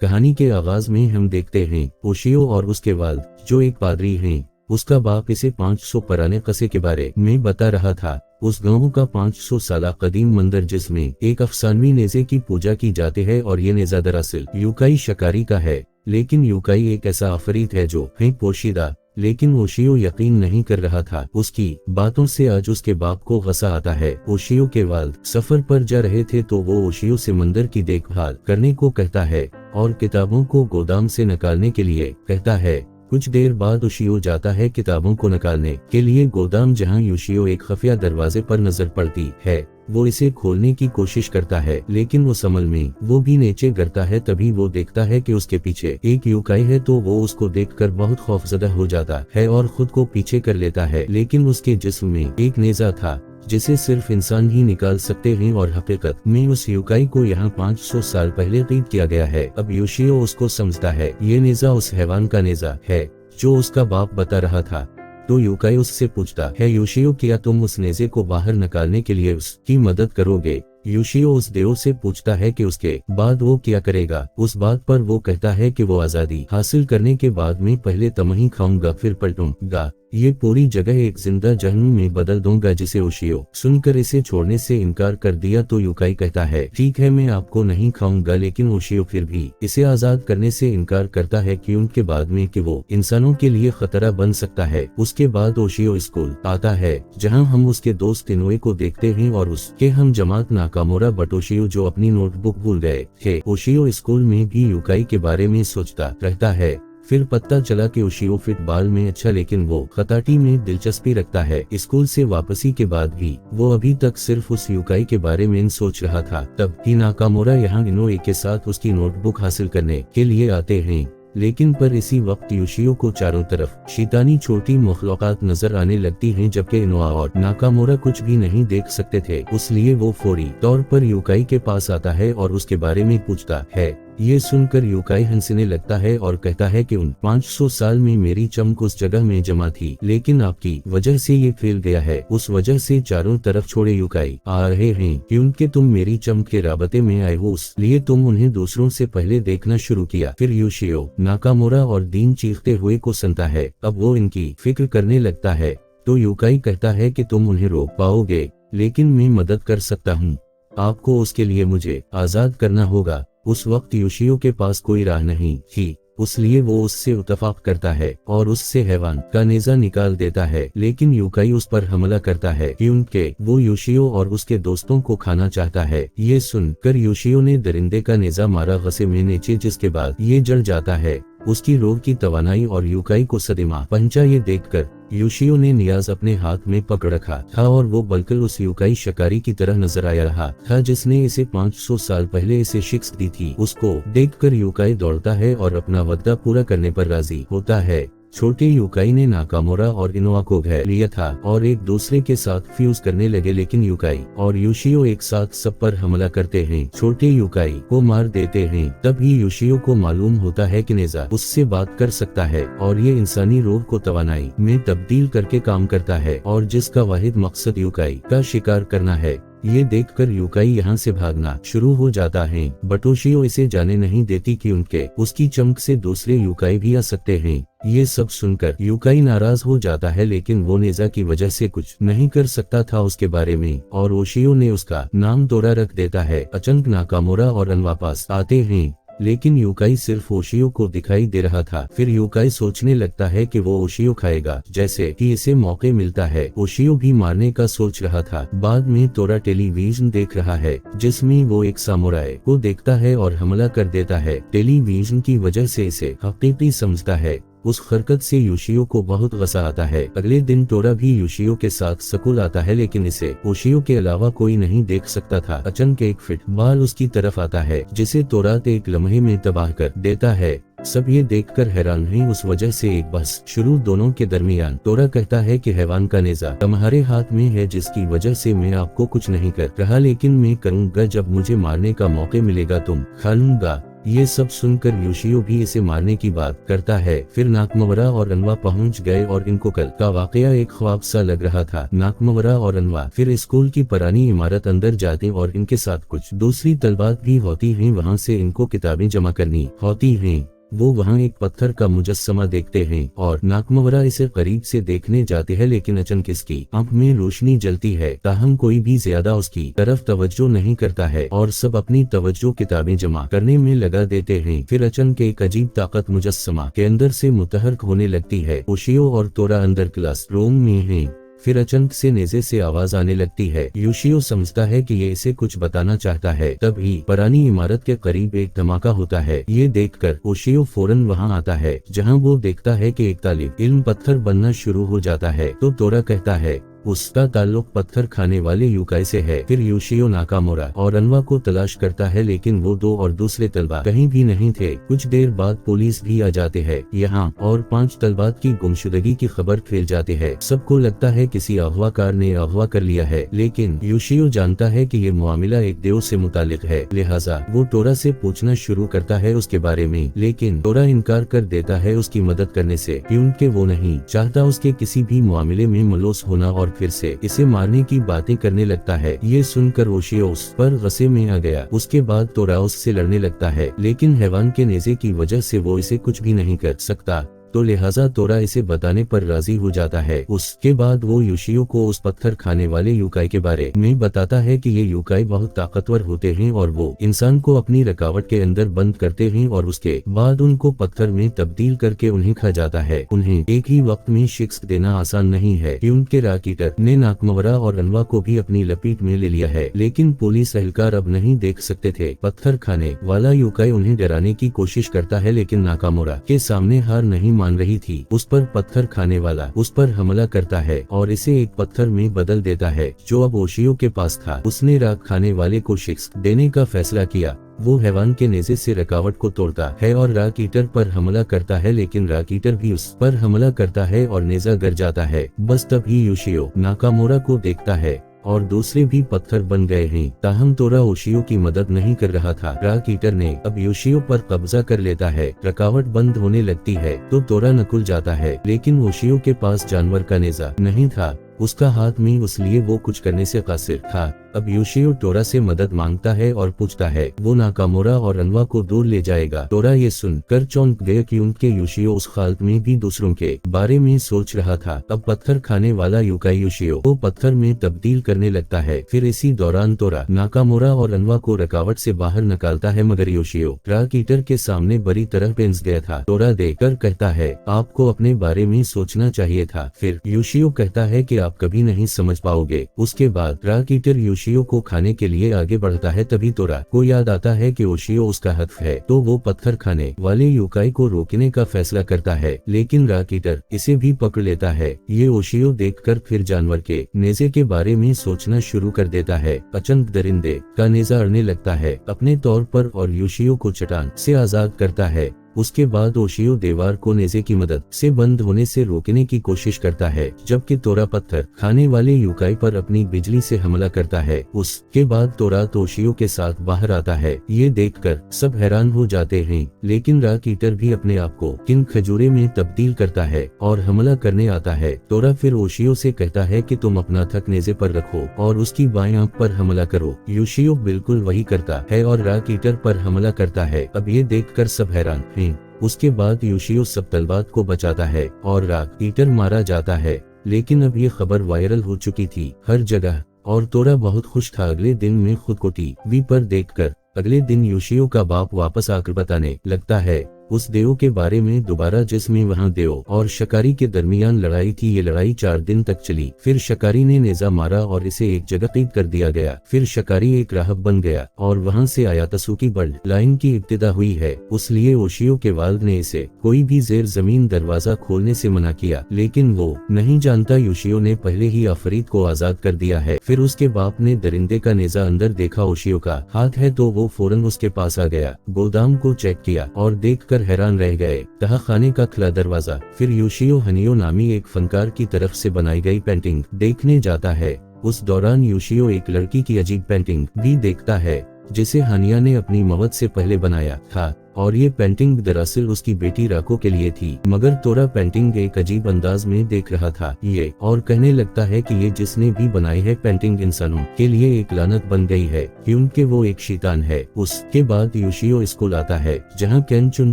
कहानी के आगाज में हम देखते हैं ओशियो और उसके वालिद, जो एक पादरी हैं। उसका बाप इसे 500 पुराने किस्से के बारे में बता रहा था। उस गांव का 500 साल कदीम मंदिर जिसमें एक अफसानवी नेज़े की पूजा की जाती है और ये नेज़ा दरअसल यूकाई शिकारी का है। लेकिन यूकाई एक ऐसा आफरीत है जो है पोशीदा। लेकिन ओशियो यकीन नहीं कर रहा था। उसकी बातों से आज उसके बाप को गुस्सा आता है। ओशियो के वालिद सफर पर जा रहे थे तो वो ओशियो से मंदिर की देखभाल करने को कहता है और किताबों को गोदाम से निकालने के लिए कहता है। कुछ देर बाद ओशियो जाता है किताबों को निकालने के लिए गोदाम, जहां ओशियो एक खुफिया दरवाजे पर नजर पड़ती है। वो इसे खोलने की कोशिश करता है लेकिन उस अमल में वो भी नीचे गिरता है। तभी वो देखता है कि उसके पीछे एक यूकाई है तो वो उसको देखकर बहुत खौफजदा हो जाता है और खुद को पीछे कर लेता है। लेकिन उसके जिस्म में एक नेज़ा था जिसे सिर्फ इंसान ही निकाल सकते हैं और हकीकत में उस यूकाई को यहाँ 500 साल पहले कैद किया गया है। अब ओशियो उसको समझता है ये नेज़ा उस हैवान का नेज़ा है जो उसका बाप बता रहा था। तो यूकाई उससे पूछता है ओशियो, क्या तुम उस नेज़े को बाहर निकालने के लिए उसकी मदद करोगे? ओशियो उस देव से पूछता है कि उसके बाद वो क्या करेगा। उस बात पर वो कहता है कि वो आजादी हासिल करने के बाद में पहले तमही खाऊंगा फिर पलटूंगा। ये पूरी जगह एक जिंदा जहन्नुम में बदल दूंगा। जिसे ओशियो सुनकर इसे छोड़ने से इनकार कर दिया तो यूकाई कहता है ठीक है, मैं आपको नहीं खाऊंगा। लेकिन ओशियो फिर भी इसे आजाद करने से इनकार करता है कि उनके बाद में कि वो इंसानों के लिए खतरा बन सकता है। उसके बाद ओशियो स्कूल आता है जहां हम उसके दोस्त इनोए को देखते हैं और उसके हम जमात नाकामोरा बट ओशियो जो अपनी नोटबुक भूल गए थे। ओशियो स्कूल में भी यूकाई के बारे में सोचता रहता है। फिर पता चला कि ओशियो फुटबॉल में अच्छा लेकिन वो खताटी में दिलचस्पी रखता है। स्कूल से वापसी के बाद भी वो अभी तक सिर्फ उस यूकाई के बारे में सोच रहा था। तब ही नाकामोरा यहाँ इनोए के साथ उसकी नोटबुक हासिल करने के लिए आते हैं। लेकिन पर इसी वक्त ओशियो को चारों तरफ शैतानी छोटी मखलूकात नजर आने लगती हैं, जबकि इनोआ और नाकामोरा कुछ भी नहीं देख सकते थे। इसलिए वो फौरी तौर पर यूकाई के पास आता है और उसके बारे में पूछता है। ये सुनकर यूकाई हंसने लगता है और कहता है कि उन 500 साल में मेरी चमक उस जगह में जमा थी, लेकिन आपकी वजह से ये फैल गया है। उस वजह से चारों तरफ छोड़े यूकाई आ रहे हैं क्योंकि तुम मेरी चमक के राबते में आए हो, इसलिए तुम उन्हें दूसरों से पहले देखना शुरू किया। फिर ओशियो नाकामोरा और दीन चीखते हुए को सुनता है। अब वो इनकी फिक्र करने लगता है तो यूकाई कहता है कि तुम उन्हें रोक पाओगे, लेकिन मैं मदद कर सकता हूँ। आपको उसके लिए मुझे आजाद करना होगा। उस वक्त ओशियो के पास कोई राह नहीं थी, इसलिए वो उससे इत्तेफाक करता है और उससे हैवान का नेज़ा निकाल देता है। लेकिन यूकाई उस पर हमला करता है क्योंकि वो ओशियो और उसके दोस्तों को खाना चाहता है। ये सुनकर ओशियो ने दरिंदे का नेज़ा मारा गसे में नीचे, जिसके बाद ये जल जाता है। उसकी रोह की तवानाई और यूकाई को सदमा पहुंचा। ये देखकर ओशियो ने नियाज अपने हाथ में पकड़ रखा था और वो बिल्कुल उस यूकाई शिकारी की तरह नजर आ रहा था जिसने इसे 500 साल पहले इसे शिकस्त दी थी। उसको देखकर यूकाई दौड़ता है और अपना वादा पूरा करने पर राजी होता है। छोटे यूकाई ने नाकामोरा और इनोआ को घेर लिया था और एक दूसरे के साथ फ्यूज करने लगे, लेकिन यूकाई और ओशियो एक साथ सब पर हमला करते हैं, छोटे यूकाई को मार देते हैं। तभी ओशियो को मालूम होता है कि नेज़ा उससे बात कर सकता है और ये इंसानी रूह को तवानाई में तब्दील करके काम करता है और जिसका वाहिद मकसद यूकाई का शिकार करना है। ये देखकर यूकाई यहाँ से भागना शुरू हो जाता है, बट ओशियो इसे जाने नहीं देती कि उसकी चमक से दूसरे यूकाई भी आ सकते हैं। ये सब सुनकर यूकाई नाराज हो जाता है, लेकिन वो नेज़ा की वजह से कुछ नहीं कर सकता था उसके बारे में और ओशियो ने उसका नाम तोरा रख देता है। अचानक नाकामोरा और अन वापस आते हैं, लेकिन यूकाई सिर्फ ओशियो को दिखाई दे रहा था। फिर यूकाई सोचने लगता है कि वो ओशियो खाएगा जैसे कि इसे मौके मिलता है। ओशियो भी मारने का सोच रहा था। बाद में तोरा टेलीविजन देख रहा है जिसमें वो एक सामुराई को देखता है और हमला कर देता है। टेलीविजन की वजह से इसे हकीकी समझता है। उस हरकत से ओशियो को बहुत गुस्सा आता है। अगले दिन तोरा भी ओशियो के साथ स्कूल आता है, लेकिन इसे ओशियो के अलावा कोई नहीं देख सकता था। अचानक एक फुटबॉल उसकी तरफ आता है जिसे तोरा एक लम्हे में तबाह कर देता है। सब ये देखकर हैरान हैं। उस वजह से एक बहस शुरू दोनों के दरमियान। तोरा कहता है कि हैवान का नेज़ा तुम्हारे हाथ में है, जिसकी वजह से मैं आपको कुछ नहीं कर रहा, लेकिन मैं करूंगा जब मुझे मारने का मौका मिलेगा तुम खा लूंगा। ये सब सुनकर योशियो भी इसे मारने की बात करता है। फिर नाकमवरा और अनवा पहुंच गए और इनको कल का वाकया एक ख्वाब सा लग रहा था। नाकमवरा और अनवा फिर स्कूल की पुरानी इमारत अंदर जाते और इनके साथ कुछ दूसरी तलबात भी होती हैं। वहाँ से इनको किताबें जमा करनी होती हैं। वो वहाँ एक पत्थर का मुजस्समा देखते हैं और नाकमवरा इसे करीब से देखने जाते हैं, लेकिन अचानक इसकी आंख में रोशनी जलती है। ताहम कोई भी ज्यादा उसकी तरफ तवज्जो नहीं करता है और सब अपनी तवज्जो किताबें जमा करने में लगा देते हैं। फिर अचानक एक अजीब ताकत मुजस्समा के अंदर से मुतहर्रिक होने लगती है। योशियो और तोरा अंदर क्लास रूम में हैं। फिर अचानक से नेज़े से आवाज आने लगती है। योशियो समझता है कि ये इसे कुछ बताना चाहता है। तभी पुरानी इमारत के करीब एक धमाका होता है। ये देखकर योशियो फौरन वहां आता है, जहां वो देखता है कि एक तालिब इल्म पत्थर बनना शुरू हो जाता है। तो तोरा कहता है उसका ताल्लुक पत्थर खाने वाले युकाई से है। फिर योशियो नाकामोरा और अनवा को तलाश करता है, लेकिन वो दो और दूसरे तलबा कहीं भी नहीं थे। कुछ देर बाद पुलिस भी आ जाते हैं यहाँ और 5 तलबात की गुमशुदगी की खबर फैल जाती है। सबको लगता है किसी अगवाकार ने अगवा कर लिया है, लेकिन योशियो जानता है कि ये मामला एक देव से मुतालिक है। लिहाजा वो तोरा से पूछना शुरू करता है उसके बारे में, लेकिन तोरा इनकार कर देता है उसकी मदद करने से, क्योंकि वो नहीं चाहता उसके किसी भी मामले में मुलव्वस होना और फिर से इसे मारने की बातें करने लगता है। ये सुनकर योशियो उस पर गुस्से में आ गया। उसके बाद तोरा उससे लड़ने लगता है, लेकिन हैवान के नेज़े की वजह से वो इसे कुछ भी नहीं कर सकता, तो लिहाजा तोरा इसे बताने पर राजी हो जाता है। उसके बाद वो योशियो को उस पत्थर खाने वाले युकाई के बारे में बताता है कि ये युकाई बहुत ताकतवर होते हैं और वो इंसान को अपनी रकावट के अंदर बंद करते हैं और उसके बाद उनको पत्थर में तब्दील करके उन्हें खा जाता है। उन्हें एक ही वक्त में शिकस्त देना आसान नहीं है, क्योंकि राकीटर ने नाकमवरा और अनवा को भी अपनी लपेट में ले लिया है। लेकिन पुलिस एहलकार अब नहीं देख सकते थे। पत्थर खाने वाला युकाई उन्हें डराने की कोशिश करता है, लेकिन नाकामोरा के सामने हार नहीं मान रही थी। उस पर पत्थर खाने वाला उस पर हमला करता है और इसे एक पत्थर में बदल देता है जो अब योशियो के पास था। उसने राख खाने वाले को शिकस्त देने का फैसला किया। वो हैवान के नेज़े से रकावट को तोड़ता है और राक ईटर पर हमला करता है, लेकिन राक ईटर भी उस पर हमला करता है और नेज़ा गिर जाता है। बस तभी योशियो नाकामोरा को देखता है और दूसरे भी पत्थर बन गए हैं। ताहम तोरा योशियो की मदद नहीं कर रहा था। राक ईटर ने अब योशियो पर कब्जा कर लेता है। रकावट बंद होने लगती है तो तोरा नकुल जाता है, लेकिन योशियो के पास जानवर का नेज़ा नहीं था उसका हाथ में, इसलिए वो कुछ करने से कासिर था। अब योशियो तोरा से मदद मांगता है और पूछता है वो नाकामोरा और अनवा को दूर ले जाएगा। तोरा ये सुनकर चौंक गया क्योंकि योशियो उस हालत में भी दूसरों के बारे में सोच रहा था। अब पत्थर खाने वाला युकाई योशियो को पत्थर में तब्दील करने लगता है। फिर इसी दौरान तोरा नाकामोरा और अनवा को रकावट से बाहर निकालता है, मगर योशियो राक ईटर के सामने बुरी तरह पेंस गया था। तोरा देखकर कहता है आपको अपने बारे में सोचना चाहिए था। फिर योशियो कहता है कि आप कभी नहीं समझ पाओगे। उसके बाद राक ईटर योशियो को खाने के लिए आगे बढ़ता है। तभी तोरा को याद आता है कि योशियो उसका हक है, तो वो पत्थर खाने वाले युकाई को रोकने का फैसला करता है, लेकिन राक ईटर इसे भी पकड़ लेता है। ये योशियो देखकर फिर जानवर के नेज़े के बारे में सोचना शुरू कर देता है। अचानक दरिंदे का नेज़ा अड़ने लगता है अपने तौर पर और योशियो को चट्टान से आजाद करता है। उसके बाद योशियो दीवार को नेज़े की मदद से बंद होने से रोकने की कोशिश करता है, जबकि तोरा पत्थर खाने वाले युकाई पर अपनी बिजली से हमला करता है। उसके बाद तोरा योशियो के साथ बाहर आता है। ये देखकर सब हैरान हो जाते हैं, लेकिन राक ईटर भी अपने आप को किन खजूरे में तब्दील करता है और हमला करने आता है। तोरा फिर योशियो से कहता है कि तुम अपना थक नेज़े पर रखो और उसकी बाएं आंख पर हमला करो। योशियो बिल्कुल वही करता है और राक ईटर पर हमला करता है। अब ये देखकर सब हैरान हैं। उसके बाद योशियो सब तलबात को बचाता है और राक ईटर मारा जाता है, लेकिन अब ये खबर वायरल हो चुकी थी हर जगह और तोरा बहुत खुश था। अगले दिन में खुद को टीवी पर देखकर अगले दिन योशियो का बाप वापस आकर बताने लगता है उस देव के बारे में दोबारा, जिसमें वहाँ देव और शिकारी के दरमियान लड़ाई थी। ये लड़ाई 4 दिन तक चली। फिर शिकारी ने नेज़ा मारा और इसे एक जगह कैद कर दिया गया। फिर शिकारी एक राहब बन गया और वहाँ से आयातसू की बल्ड लाइन की इब्तिदा हुई है। इसलिए योशियो के वालिद ने इसे कोई भी जेर जमीन दरवाजा खोलने से मना किया, लेकिन वो नहीं जानता योशियो ने पहले ही आफरीद को आजाद कर दिया है। फिर उसके बाप ने दरिंदे का नेज़ा अंदर देखा योशियो का हाथ है, तो वो फौरन उसके पास आ गया, गोदाम को चेक किया और देखकर हैरान रह गए। तहखाने का खुला दरवाजा। फिर योशियो हनियो नामी एक फनकार की तरफ से बनाई गई पेंटिंग देखने जाता है। उस दौरान योशियो एक लड़की की अजीब पेंटिंग भी देखता है जिसे हानिया ने अपनी मौत से पहले बनाया था, और ये पेंटिंग दरअसल उसकी बेटी राको के लिए थी। मगर तोरा पेंटिंग एक अजीब अंदाज में देख रहा था ये, और कहने लगता है कि ये जिसने भी बनाई है पेंटिंग इंसानों के लिए एक लानत बन गई है, क्योंकि वो एक शैतान है। उसके बाद योशियो स्कूल आता है, जहाँ केंचुन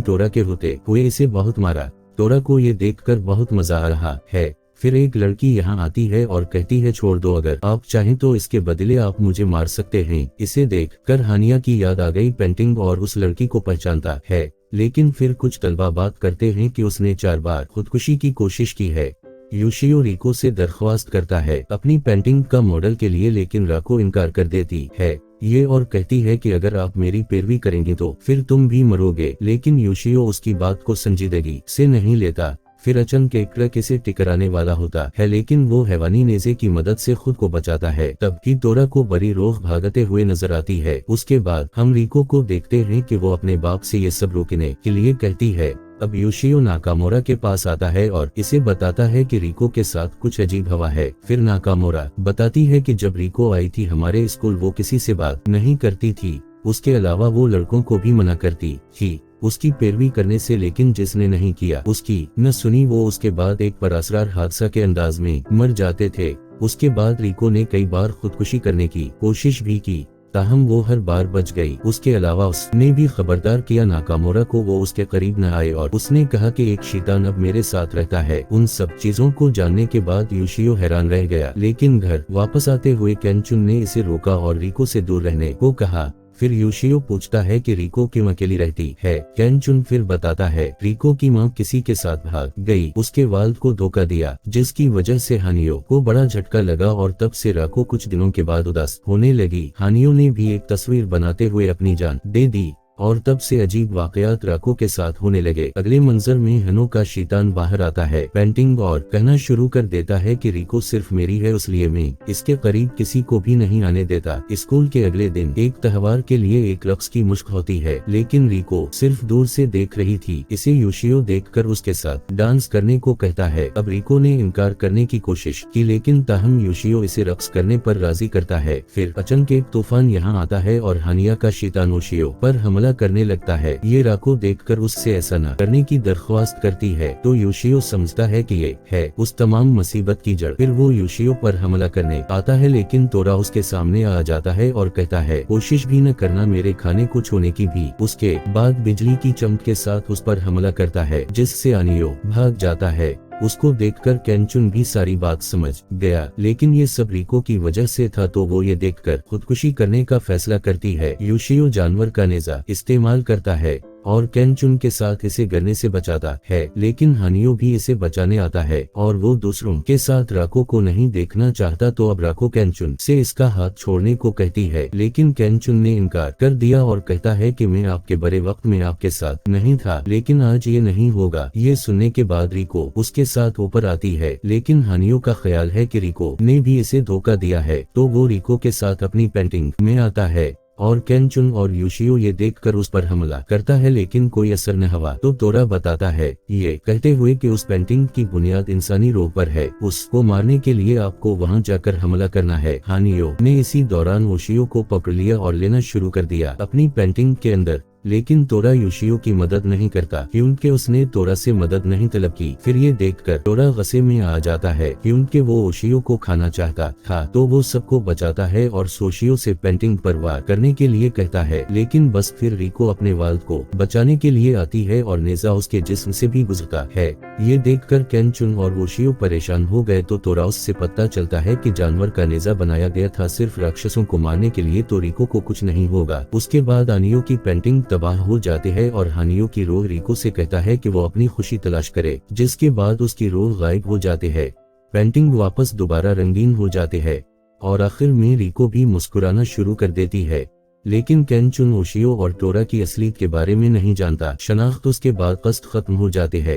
तोरा के होते हुए इसे बहुत मारा। तोरा को ये देखकर बहुत मजा आ रहा है। फिर एक लड़की यहाँ आती है और कहती है, छोड़ दो, अगर आप चाहें तो इसके बदले आप मुझे मार सकते हैं। इसे देख कर हानिया की याद आ गई पेंटिंग और उस लड़की को पहचानता है। लेकिन फिर कुछ तलबा बात करते हैं कि उसने 4 बार खुदकुशी की कोशिश की है। योशियो रिको से दरख्वास्त करता है अपनी पेंटिंग का मॉडल के लिए, लेकिन राको इनकार कर देती है ये और कहती है कि अगर आप मेरी पैरवी करेंगे तो फिर तुम भी मरोगे। लेकिन योशियो उसकी बात को संजीदगी से नहीं लेता। फिर अचानक एक ट्रक इसे टकराने वाला होता है, लेकिन वो हैवानी नेज़े की मदद से खुद को बचाता है। तब ही तोरा को बड़ी रोह भागते हुए नजर आती है। उसके बाद हम रिको को देखते हैं कि वो अपने बाप से ये सब रोकने के लिए कहती है। अब योशियो नाकामोरा के पास आता है और इसे बताता है कि रिको के साथ कुछ अजीब हवा है। फिर नाकामोरा बताती है कि जब रिको आई थी हमारे स्कूल वो किसी से बात नहीं करती थी, उसके अलावा वो लड़कों को भी मना करती थी उसकी पैरवी करने से, लेकिन जिसने नहीं किया उसकी न सुनी वो उसके बाद एक परअसरार हादसा के अंदाज में मर जाते थे। उसके बाद रिको ने कई बार खुदकुशी करने की कोशिश भी की, ताहम वो हर बार बच गई। उसके अलावा उसने भी खबरदार किया नाकामोरा को वो उसके करीब न आए, और उसने कहा कि एक शैतान अब मेरे साथ रहता है। उन सब चीजों को जानने के बाद योशियो हैरान रह गया, लेकिन घर वापस आते हुए केंचुन ने इसे रोका और रिको से दूर रहने को कहा। फिर योशियो पूछता है कि रिको क्यों अकेली रहती है। केंचुन फिर बताता है रिको की माँ किसी के साथ भाग गई, उसके वालिद को धोखा दिया, जिसकी वजह से हानियो को बड़ा झटका लगा और तब से राको कुछ दिनों के बाद उदास होने लगी। हानियो ने भी एक तस्वीर बनाते हुए अपनी जान दे दी और तब से अजीब वाकयात राको के साथ होने लगे। अगले मंजर में हनो का शैतान बाहर आता है पेंटिंग और कहना शुरू कर देता है कि रिको सिर्फ मेरी है, इसलिए मैं इसके करीब किसी को भी नहीं आने देता। स्कूल के अगले दिन एक त्योहार के लिए एक रक्स की मुश्क होती है, लेकिन रिको सिर्फ दूर से देख रही थी। इसे योशियो देखकर उसके साथ डांस करने को कहता है। अब रिको ने इनकार करने की कोशिश की, लेकिन ताहम योशियो इसे रक्स करने पर राजी करता है। फिर अचानक एक तूफान यहाँ आता है और हानिया का शैतान योशियो पर हमला करने लगता है। ये राको देखकर उससे ऐसा न करने की दरख्वास्त करती है, तो योशियो समझता है कि ये है उस तमाम मुसीबत की जड़। फिर वो योशियो पर हमला करने आता है, लेकिन तोरा उसके सामने आ जाता है और कहता है कोशिश भी न करना मेरे खाने को छूने की भी। उसके बाद बिजली की चमक के साथ उस पर हमला करता है, जिससे आनियो भाग जाता है। उसको देखकर केंचुन भी सारी बात समझ गया, लेकिन ये सब रिको की वजह से था, तो वो ये देखकर खुदकुशी करने का फैसला करती है। योशियो जानवर का नेजा इस्तेमाल करता है और केंचुन के साथ इसे गिरने से बचाता है, लेकिन हानियो भी इसे बचाने आता है और वो दूसरों के साथ राको को नहीं देखना चाहता। तो अब राको केंचुन से इसका हाथ छोड़ने को कहती है, लेकिन केंचुन ने इनकार कर दिया और कहता है कि मैं आपके बड़े वक्त में आपके साथ नहीं था, लेकिन आज ये नहीं होगा। ये सुनने के बाद रिको उसके साथ ऊपर आती है, लेकिन हानियो का ख्याल है कि रिको ने भी इसे धोखा दिया है, तो वो रिको के साथ अपनी पेंटिंग में आता है और केंचुन और योशियो ये देखकर उस पर हमला करता है, लेकिन कोई असर न हुआ। तो तोरा बताता है ये कहते हुए कि उस पेंटिंग की बुनियाद इंसानी रूह पर है, उसको मारने के लिए आपको वहां जाकर हमला करना है। हानियो ने इसी दौरान योशियो को पकड़ लिया और लेना शुरू कर दिया अपनी पेंटिंग के अंदर, लेकिन तोरा योशियो की मदद नहीं करता क्योंकि उसने तोरा से मदद नहीं तलब की। फिर ये देखकर तोरा गुस्से में आ जाता है क्योंकि वो योशियो को खाना चाहता था, तो वो सबको बचाता है और योशियो से पेंटिंग पर वार करने के लिए कहता है, लेकिन बस फिर रिको अपने वालिद को बचाने के लिए आती है और नेजा उसके जिस्म से भी गुजरता है। ये देखकर केंचुन और योशियो परेशान हो गए, तो तोरा उससे पता चलता है कि जानवर का नेजा बनाया गया था सिर्फ राक्षसों को मारने के लिए, तो रिको को कुछ नहीं होगा। उसके बाद आनियो की पेंटिंग तबाह हो जाते हैं और हानियो की रूह रिको से कहता है कि वो अपनी खुशी तलाश करे, जिसके बाद उसकी रूह गायब हो जाते है। पेंटिंग वापस दोबारा रंगीन हो जाते हैं और आखिर में रिको भी मुस्कुराना शुरू कर देती है, लेकिन केंचुन योशियो और तोरा की असलियत के बारे में नहीं जानता। शनाख्त उसके बाद कष्ट खत्म हो जाते हैं।